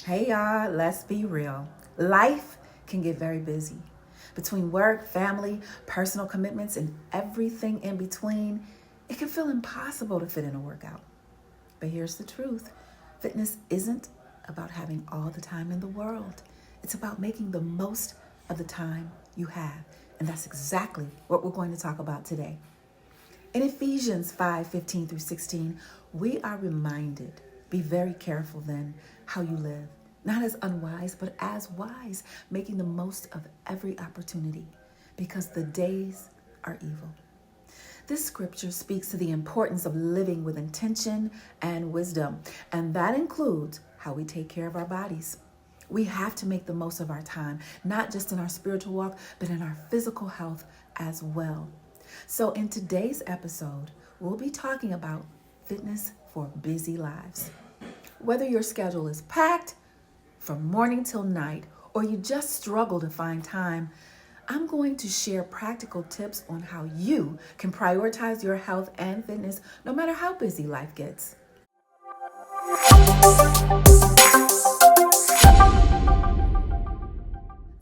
Hey y'all, let's be real. Life can get very busy. Between work, family, personal commitments, and everything in between, it can feel impossible to fit in a workout. But here's the truth. Fitness isn't about having all the time in the world. It's about making the most of the time you have. And that's exactly what we're going to talk about today. In Ephesians 5:15 through 16, we are reminded, be very careful then how you live, not as unwise, but as wise, making the most of every opportunity, because the days are evil. This scripture speaks to the importance of living with intention and wisdom, and that includes how we take care of our bodies. We have to make the most of our time, not just in our spiritual walk, but in our physical health as well. So in today's episode, we'll be talking about fitness for busy lives. Whether your schedule is packed from morning till night, or you just struggle to find time, I'm going to share practical tips on how you can prioritize your health and fitness no matter how busy life gets.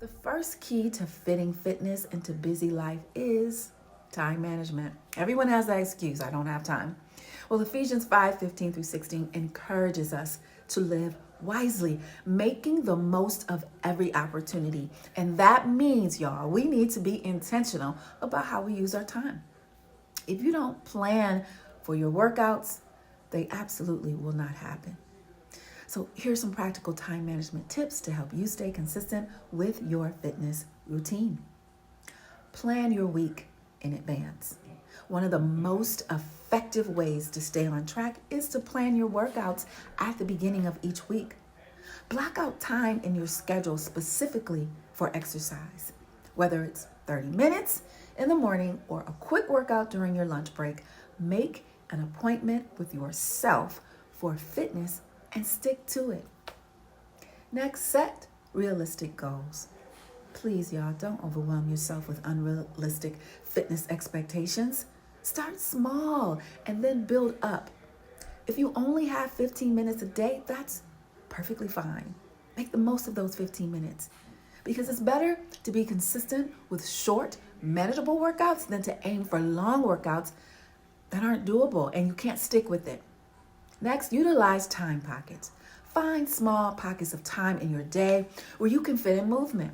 The first key to fitting fitness into busy life is time management. Everyone has that excuse, I don't have time. Well, Ephesians 5:15 through 16 encourages us to live wisely, making the most of every opportunity. And that means, y'all, we need to be intentional about how we use our time. If you don't plan for your workouts, they absolutely will not happen. So here's some practical time management tips to help you stay consistent with your fitness routine. Plan your week in advance. One of the most effective ways to stay on track is to plan your workouts at the beginning of each week. Block out time in your schedule specifically for exercise. Whether it's 30 minutes in the morning or a quick workout during your lunch break, make an appointment with yourself for fitness and stick to it. Next, set realistic goals. Please, y'all, don't overwhelm yourself with unrealistic fitness expectations. Start small and then build up. If you only have 15 minutes a day, that's perfectly fine. Make the most of those 15 minutes because it's better to be consistent with short, manageable workouts than to aim for long workouts that aren't doable and you can't stick with it. Next, utilize time pockets. Find small pockets of time in your day where you can fit in movement.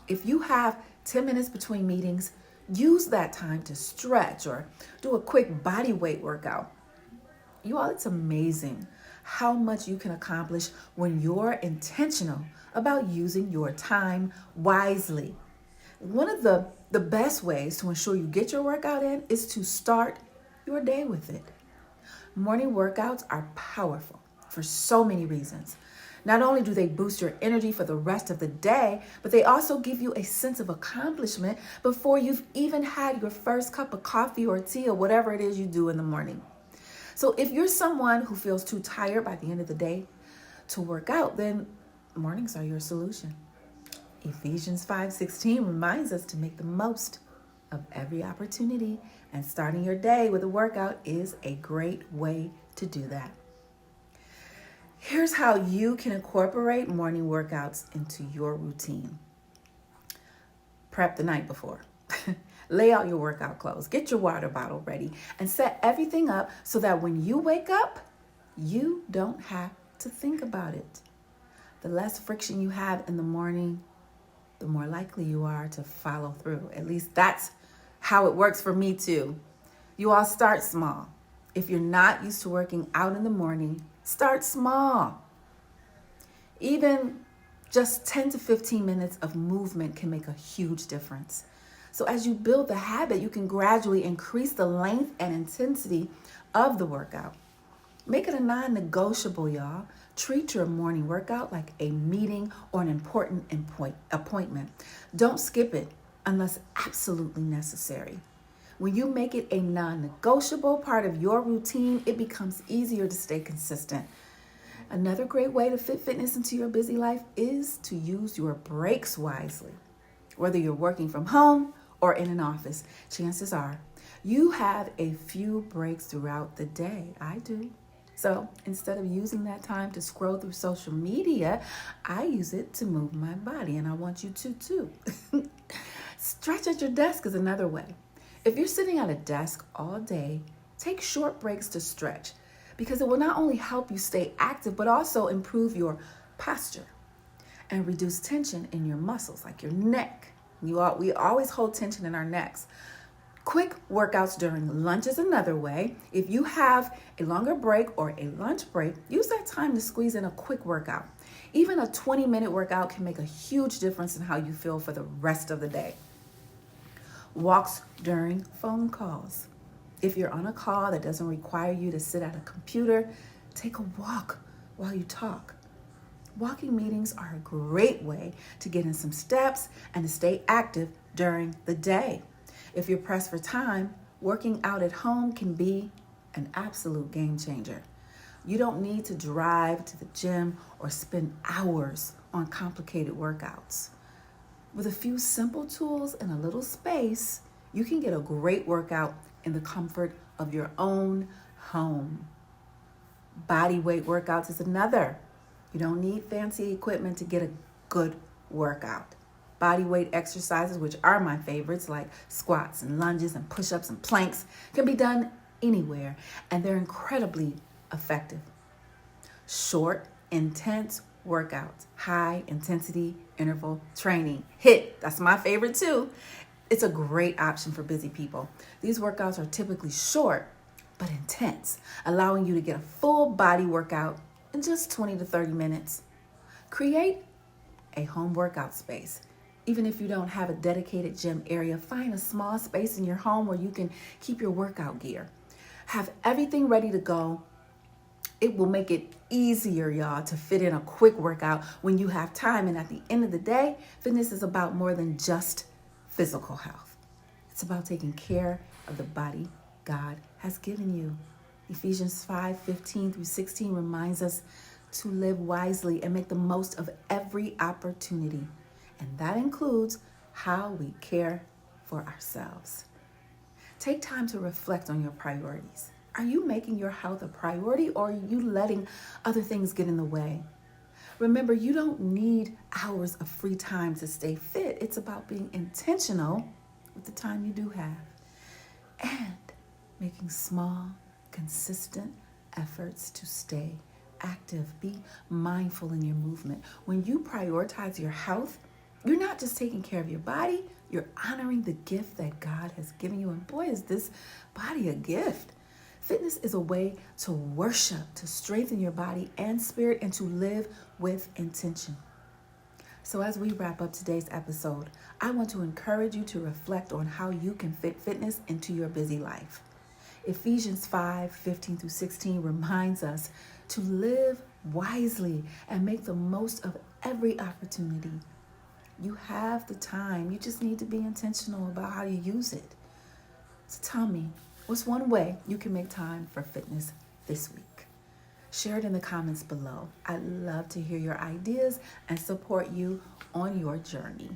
If you have 10 minutes between meetings, use that time to stretch or do a quick body weight workout. You all, it's amazing how much you can accomplish when you're intentional about using your time wisely. One of the best ways to ensure you get your workout in is to start your day with it. Morning workouts are powerful for so many reasons. Not only do they boost your energy for the rest of the day, but they also give you a sense of accomplishment before you've even had your first cup of coffee or tea or whatever it is you do in the morning. So if you're someone who feels too tired by the end of the day to work out, then mornings are your solution. Ephesians 5:16 reminds us to make the most of every opportunity, and starting your day with a workout is a great way to do that. Here's how you can incorporate morning workouts into your routine. Prep the night before. Lay out your workout clothes, get your water bottle ready, and set everything up so that when you wake up, you don't have to think about it. The less friction you have in the morning, the more likely you are to follow through. At least that's how it works for me too. You all start small. If you're not used to working out in the morning, start small. Even just 10 to 15 minutes of movement can make a huge difference. So as you build the habit, you can gradually increase the length and intensity of the workout. Make it a non-negotiable, y'all. Treat your morning workout like a meeting or an important appointment. Don't skip it unless absolutely necessary. When you make it a non-negotiable part of your routine, it becomes easier to stay consistent. Another great way to fit fitness into your busy life is to use your breaks wisely. Whether you're working from home or in an office, chances are you have a few breaks throughout the day. I do. So instead of using that time to scroll through social media, I use it to move my body, and I want you to too. Stretch at your desk is another way. If you're sitting at a desk all day, take short breaks to stretch because it will not only help you stay active, but also improve your posture and reduce tension in your muscles, like your neck. We always hold tension in our necks. Quick workouts during lunch is another way. If you have a longer break or a lunch break, use that time to squeeze in a quick workout. Even a 20-minute workout can make a huge difference in how you feel for the rest of the day. Walks during phone calls. If you're on a call that doesn't require you to sit at a computer, take a walk while you talk. Walking meetings are a great way to get in some steps and to stay active during the day. If you're pressed for time, working out at home can be an absolute game changer. You don't need to drive to the gym or spend hours on complicated workouts. With a few simple tools and a little space, you can get a great workout in the comfort of your own home. Body weight workouts is another. You don't need fancy equipment to get a good workout. Body weight exercises, which are my favorites, like squats and lunges and push-ups and planks, can be done anywhere, and they're incredibly effective. Short, intense workouts, high intensity interval training, HIIT, that's my favorite too. It's a great option for busy people. These workouts are typically short, but intense, allowing you to get a full body workout in just 20 to 30 minutes. Create a home workout space. Even if you don't have a dedicated gym area, find a small space in your home where you can keep your workout gear. Have everything ready to go. It will make it easier, y'all, to fit in a quick workout when you have time. And at the end of the day, fitness is about more than just physical health. It's about taking care of the body God has given you. Ephesians 5:15-16 reminds us to live wisely and make the most of every opportunity. And that includes how we care for ourselves. Take time to reflect on your priorities. Are you making your health a priority, or are you letting other things get in the way? Remember, you don't need hours of free time to stay fit. It's about being intentional with the time you do have and making small, consistent efforts to stay active. Be mindful in your movement. When you prioritize your health, you're not just taking care of your body, you're honoring the gift that God has given you. And boy, is this body a gift. Fitness is a way to worship, to strengthen your body and spirit, and to live with intention. So as we wrap up today's episode, I want to encourage you to reflect on how you can fit fitness into your busy life. Ephesians 5:15-16 reminds us to live wisely and make the most of every opportunity. You have the time. You just need to be intentional about how you use it. So tell me, what's one way you can make time for fitness this week? Share it in the comments below. I'd love to hear your ideas and support you on your journey.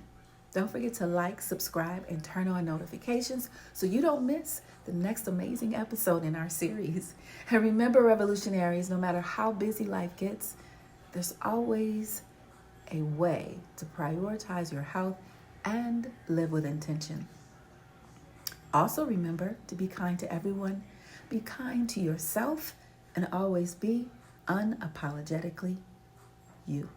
Don't forget to like, subscribe, and turn on notifications so you don't miss the next amazing episode in our series. And remember, revolutionaries, no matter how busy life gets, there's always a way to prioritize your health and live with intention. Also remember to be kind to everyone, be kind to yourself, and always be unapologetically you.